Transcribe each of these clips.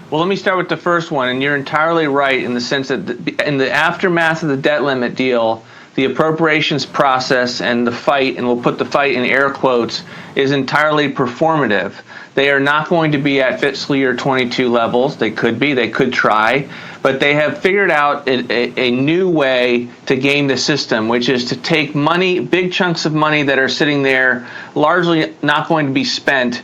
Well, let me start with the first one, and you're entirely right in the sense that in the aftermath of the debt limit deal, the appropriations process and the fight, and we'll put the fight in air quotes, is entirely performative. They are not going to be at fiscal year 22 levels. They could be, they could try, but they have figured out a new way to game the system, which is to take money, big chunks of money that are sitting there, largely not going to be spent,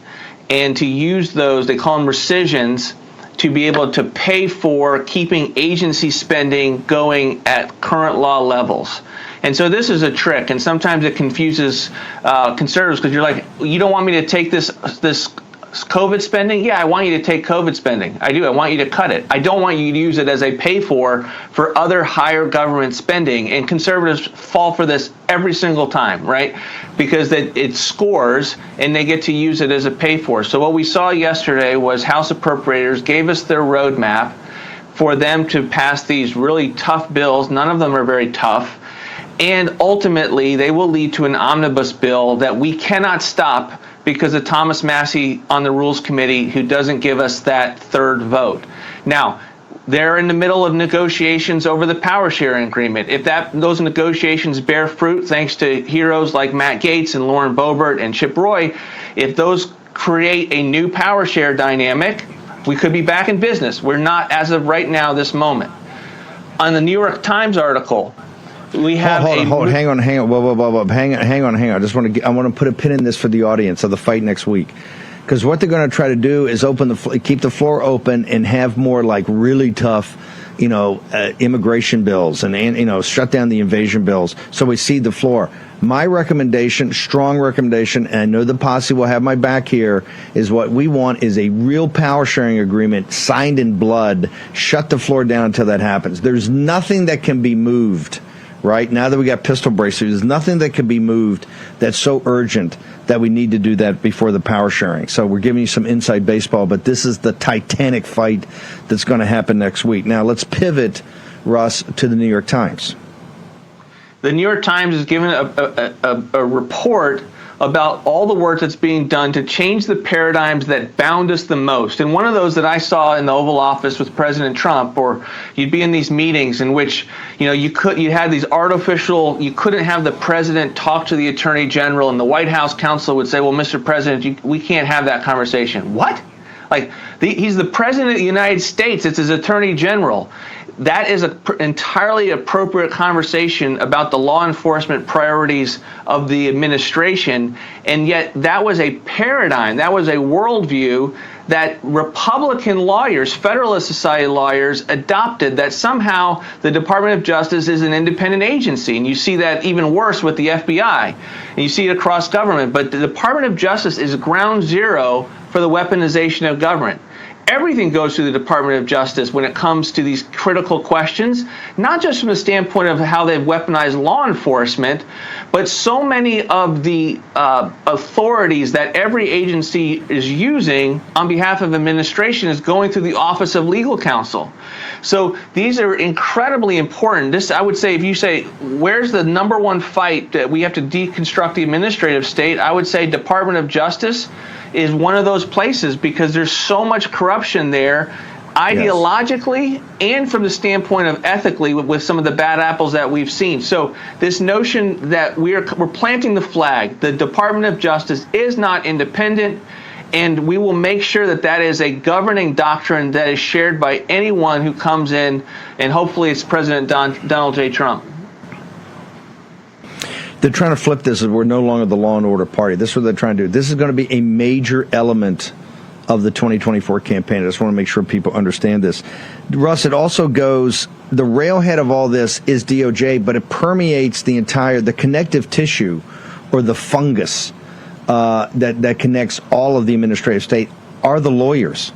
and to use those, they call them rescissions, to be able to pay for keeping agency spending going at current law levels. And so this is a trick, and sometimes it confuses conservatives because you're like, you don't want me to take this COVID spending? Yeah, I want you to take COVID spending. I do. I want you to cut it. I don't want you to use it as a pay for other higher government spending. And conservatives fall for this every single time, right? Because it scores and they get to use it as a pay for. So what we saw yesterday was House appropriators gave us their roadmap for them to pass these really tough bills. None of them are very tough. And ultimately, they will lead to an omnibus bill that we cannot stop because of Thomas Massey on the Rules Committee, who doesn't give us that third vote. Now, they're in the middle of negotiations over the power sharing agreement. If those negotiations bear fruit, thanks to heroes like Matt Gaetz and Lauren Boebert and Chip Roy, if those create a new power share dynamic, we could be back in business. We're not as of right now, this moment. On the New York Times article, we have hang on. Hang on. I want to put a pin in this for the audience of the fight next week, because what they're going to try to do is keep the floor open and have more like really tough, immigration bills and shut down the invasion bills. So we cede the floor. My recommendation, strong recommendation, and I know the posse will have my back here, is what we want is a real power sharing agreement signed in blood. Shut the floor down until that happens. There's nothing that can be moved. Right now that we got pistol bracelets, there's nothing that can be moved that's so urgent that we need to do that before the power sharing. So we're giving you some inside baseball, but this is the titanic fight that's going to happen next week. Now let's pivot, Russ, to the New York Times. The New York Times has given a report about all the work that's being done to change the paradigms that bound us the most. And one of those that I saw in the Oval Office with President Trump, or you'd be in these meetings in which, you had these artificial, you couldn't have the president talk to the attorney general, and the White House counsel would say, well, Mr. President, we can't have that conversation. What? He's the president of the United States. It's his attorney general. That is an entirely appropriate conversation about the law enforcement priorities of the administration. And yet that was a paradigm, that was a worldview that Republican lawyers, Federalist Society lawyers, adopted, that somehow the Department of Justice is an independent agency. And you see that even worse with the FBI. And you see it across government. But the Department of Justice is ground zero for the weaponization of government. Everything goes through the Department of Justice when it comes to these critical questions, not just from the standpoint of how they've weaponized law enforcement, but so many of the authorities that every agency is using on behalf of administration is going through the Office of Legal Counsel. So these are incredibly important. This, I would say, if you say, where's the number one fight that we have to deconstruct the administrative state, I would say Department of Justice is one of those places, because there's so much corruption there, ideologically, and from the standpoint of ethically, with some of the bad apples that we've seen. So this notion that we're planting the flag, the Department of Justice is not independent, and we will make sure that that is a governing doctrine that is shared by anyone who comes in, and hopefully it's President Donald J. Trump. They're trying to flip this as we're no longer the law and order party. This is what they're trying to do. This is going to be a major element of the 2024 campaign. I just want to make sure people understand this. Russ, it also goes, the railhead of all this is DOJ, but it permeates the connective tissue, or the fungus that connects all of the administrative state, are the lawyers.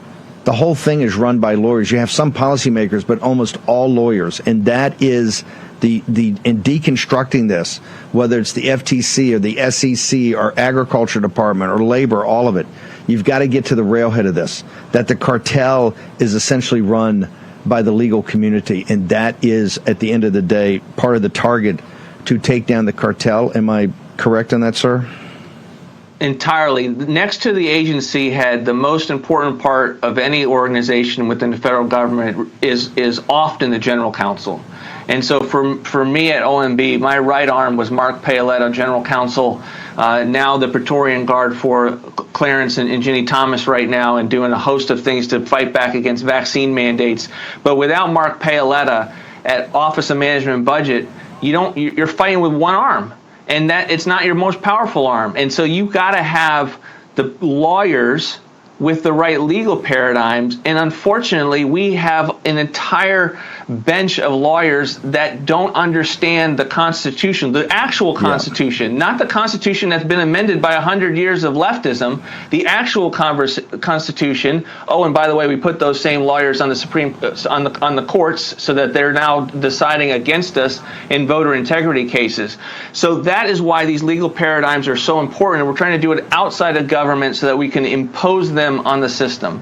The whole thing is run by lawyers. You have some policymakers, but almost all lawyers. And that is in deconstructing this, whether it's the FTC or the SEC or Agriculture Department or Labor, all of it, you've got to get to the railhead of this, that the cartel is essentially run by the legal community. And that is, at the end of the day, part of the target to take down the cartel. Am I correct on that, sir? Entirely. Next to the agency head, the most important part of any organization within the federal government is often the general counsel. And so for me at OMB, my right arm was Mark Paoletta, general counsel, now the Praetorian Guard for Clarence and Ginny Thomas right now, and doing a host of things to fight back against vaccine mandates. But without Mark Paoletta at Office of Management and Budget, you're fighting with one arm. And that it's not your most powerful arm. And so you've got to have the lawyers with the right legal paradigms. And unfortunately, we have an entire bench of lawyers that don't understand the Constitution, the actual Constitution, not the Constitution that's been amended by 100 years of leftism, the actual Constitution. Oh, and by the way, we put those same lawyers on the on the courts so that they're now deciding against us in voter integrity cases. So that is why these legal paradigms are so important. And we're trying to do it outside of government so that we can impose them on the system.